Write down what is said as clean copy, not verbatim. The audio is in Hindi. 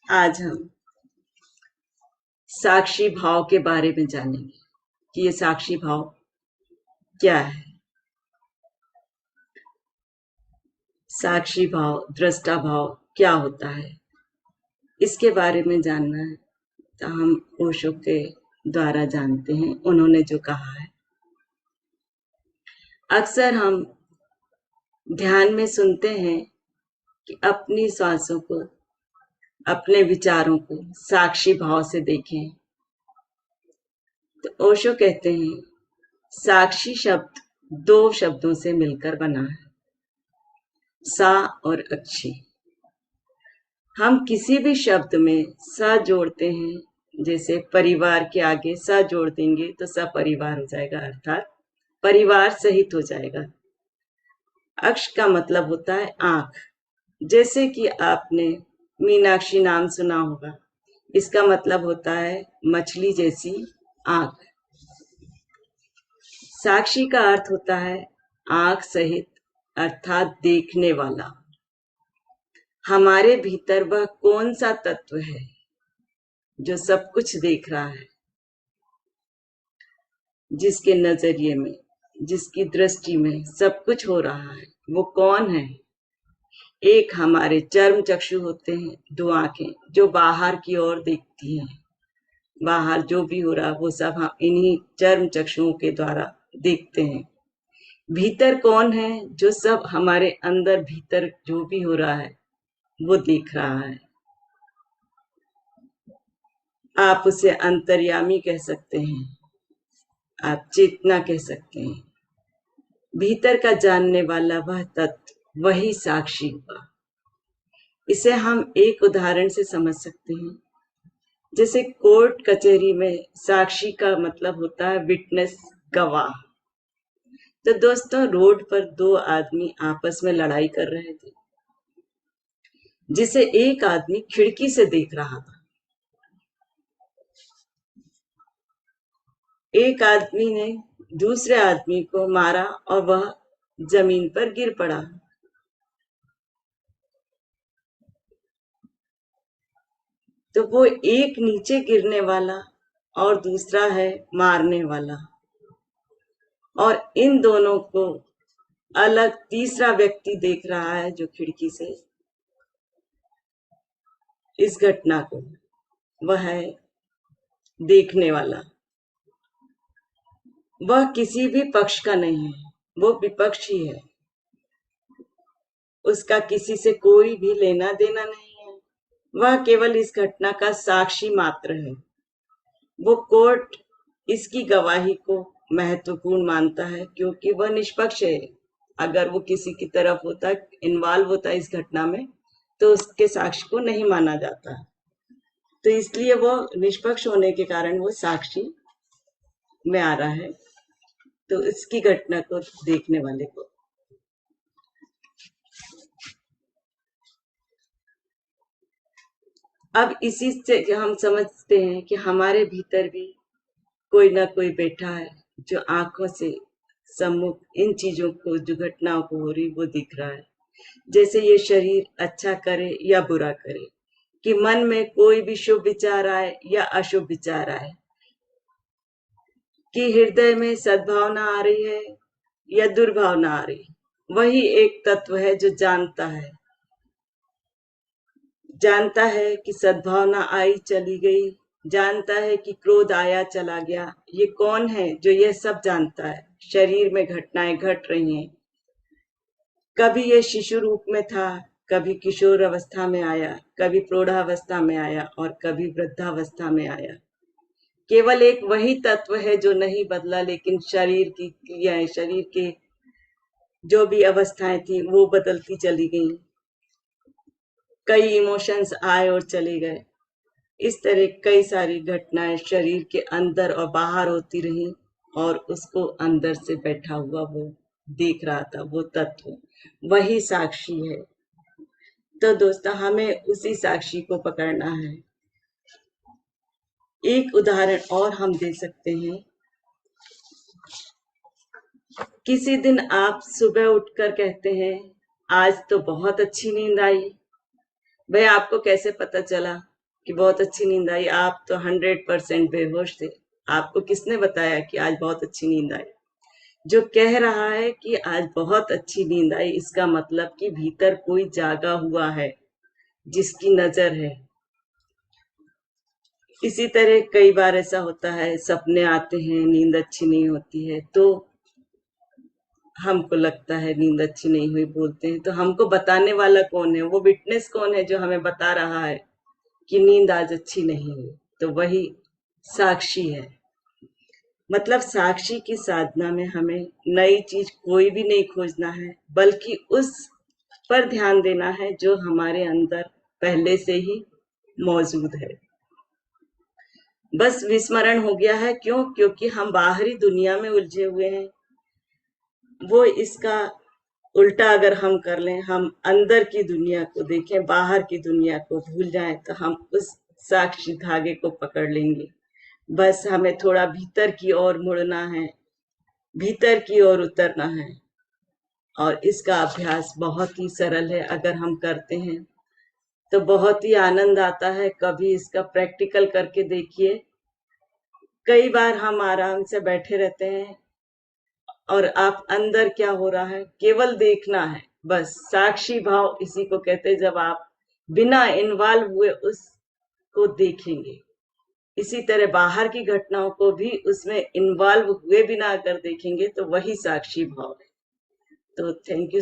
आज हम साक्षी भाव के बारे में जानेंगे कि ये साक्षी भाव क्या है। साक्षी भाव, दृष्टा भाव क्या होता है, इसके बारे में जानना है तो हम ओशो के द्वारा जानते हैं। उन्होंने जो कहा है, अक्सर हम ध्यान में सुनते हैं कि अपनी सांसों को, अपने विचारों को साक्षी भाव से देखें। तो ओशो कहते हैं, साक्षी शब्द दो शब्दों से मिलकर बना है, सा और अक्षी। हम किसी भी शब्द में सा जोड़ते हैं, जैसे परिवार के आगे सा जोड़ देंगे तो सपरिवार हो जाएगा, अर्थात परिवार सहित हो जाएगा। अक्ष का मतलब होता है आंख, जैसे कि आपने मीनाक्षी नाम सुना होगा, इसका मतलब होता है मछली जैसी आंख। साक्षी का अर्थ होता है आंख सहित, अर्थात देखने वाला। हमारे भीतर वह कौन सा तत्व है जो सब कुछ देख रहा है, जिसके नजरिए में, जिसकी दृष्टि में सब कुछ हो रहा है, वो कौन है? एक हमारे चर्म चक्षु होते हैं, दो आंखें जो बाहर की ओर देखती हैं। बाहर जो भी हो रहा वो सब हम इन्हीं चर्म चक्षुओं के द्वारा देखते हैं। भीतर कौन है? जो सब हमारे अंदर भीतर जो भी हो रहा है वो देख रहा है। आप उसे अंतर्यामी कह सकते हैं, आप चेतना कह सकते हैं। भीतर का जानने वाला वह तत्व, वही साक्षी हुआ। इसे हम एक उदाहरण से समझ सकते हैं। जैसे कोर्ट कचहरी में साक्षी का मतलब होता है विटनेस, गवाह। तो दोस्तों, रोड पर दो आदमी आपस में लड़ाई कर रहे थे, जिसे एक आदमी खिड़की से देख रहा था। एक आदमी ने दूसरे आदमी को मारा और वह जमीन पर गिर पड़ा। तो वो एक नीचे गिरने वाला और दूसरा है मारने वाला, और इन दोनों को अलग तीसरा व्यक्ति देख रहा है जो खिड़की से इस घटना को, वह है देखने वाला। वह किसी भी पक्ष का नहीं है, वो विपक्षी है। उसका किसी से कोई भी लेना देना नहीं है, वह केवल इस घटना का साक्षी मात्र है। वो कोर्ट इसकी गवाही को महत्वपूर्ण मानता है क्योंकि वह निष्पक्ष है। अगर वो किसी की तरफ होता, इन्वॉल्व होता इस घटना में, तो उसके साक्ष्य को नहीं माना जाता। तो इसलिए वो निष्पक्ष होने के कारण वो साक्षी में आ रहा है, तो इसकी घटना को देखने वाले को। अब इसी से हम समझते हैं कि हमारे भीतर भी कोई ना कोई बैठा है जो आंखों से सम्मुख इन चीजों को, जो घटनाओं को हो रही, वो दिख रहा है। जैसे ये शरीर अच्छा करे या बुरा करे, कि मन में कोई भी शुभ विचार आए या अशुभ विचार आए, कि हृदय में सद्भावना आ रही है या दुर्भावना आ रही, वही एक तत्व है जो जानता है कि सद्भावना आई चली गई, जानता है कि क्रोध आया चला गया। ये कौन है जो यह सब जानता है? शरीर में घटनाएं घट रही हैं। कभी ये शिशु रूप में था, कभी किशोर अवस्था में आया, कभी प्रौढ़ावस्था में आया और कभी वृद्धावस्था में आया। केवल एक वही तत्व है जो नहीं बदला, लेकिन शरीर की क्रियाएं, शरीर के जो भी अवस्थाएं थी वो बदलती चली गई। कई इमोशंस आए और चले गए। इस तरह कई सारी घटनाएं शरीर के अंदर और बाहर होती रही, और उसको अंदर से बैठा हुआ वो देख रहा था। वो तत्व वही साक्षी है। तो दोस्तों, हमें उसी साक्षी को पकड़ना है। एक उदाहरण और हम दे सकते हैं। किसी दिन आप सुबह उठकर कहते हैं, आज तो बहुत अच्छी नींद आई। भाई, आपको कैसे पता चला कि बहुत अच्छी नींद आई, आप तो 100% बेहोश थे। आपको किसने बताया कि आज बहुत अच्छी नींद आई? जो कह रहा है कि आज बहुत अच्छी नींद आई, इसका मतलब कि भीतर कोई जागा हुआ है जिसकी नजर है। इसी तरह कई बार ऐसा होता है, सपने आते हैं, नींद अच्छी नहीं होती है, तो हमको लगता है नींद अच्छी नहीं हुई, बोलते हैं, तो हमको बताने वाला कौन है? वो विटनेस कौन है जो हमें बता रहा है कि नींद आज अच्छी नहीं हुई? तो वही साक्षी है। मतलब साक्षी की साधना में हमें नई चीज कोई भी नहीं खोजना है, बल्कि उस पर ध्यान देना है जो हमारे अंदर पहले से ही मौजूद है। बस विस्मरण हो गया है, क्यों? क्योंकि हम बाहरी दुनिया में उलझे हुए हैं। वो इसका उल्टा अगर हम कर लें, हम अंदर की दुनिया को देखें, बाहर की दुनिया को भूल जाएं, तो हम उस साक्षी धागे को पकड़ लेंगे। बस हमें थोड़ा भीतर की ओर मुड़ना है, भीतर की ओर उतरना है, और इसका अभ्यास बहुत ही सरल है। अगर हम करते हैं तो बहुत ही आनंद आता है। कभी इसका प्रैक्टिकल करके देखिए। कई बार हम आराम से बैठे रहते हैं और आप अंदर क्या हो रहा है केवल देखना है, बस साक्षी भाव इसी को कहते हैं, जब आप बिना इन्वॉल्व हुए उसको देखेंगे। इसी तरह बाहर की घटनाओं को भी उसमें इन्वॉल्व हुए बिना अगर देखेंगे तो वही साक्षी भाव है। तो थैंक यू।